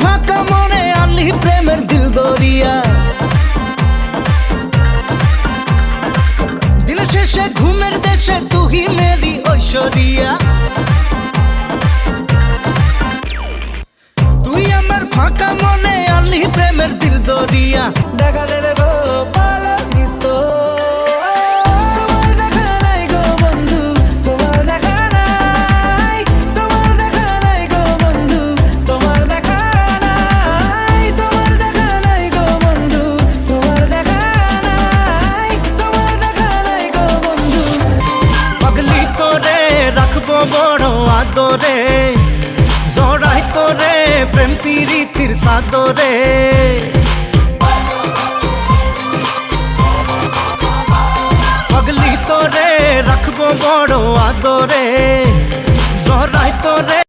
ফাঁকা মনে আনলি প্রেমের দিল দরিয়া। দিন শেষে ঘুমের দেশে তুই মেরি ঐশ্বরিয়া। তুই আমার ফাঁকা মনে আনলি প্রেমের দিল দরিয়া। দেখা দে রে গো পালানিত, তোমার দেখা নাই গো বন্ধু, তোমার দেখা নাই, তোমার দেখা নাই গো বন্ধু, তোমার দেখা নাই, তোমার দেখা নাই গো বন্ধু, তোমার দেখা নাই, তোমার দেখা নাই গো বন্ধু। পাগলি তোরে রাখবো বড় আদরে, জড়াই তোরে প্রেম প্রীতির সাদরে। পাগলি তোরে রাখবো বড় আদরে, জড়াই তোরে।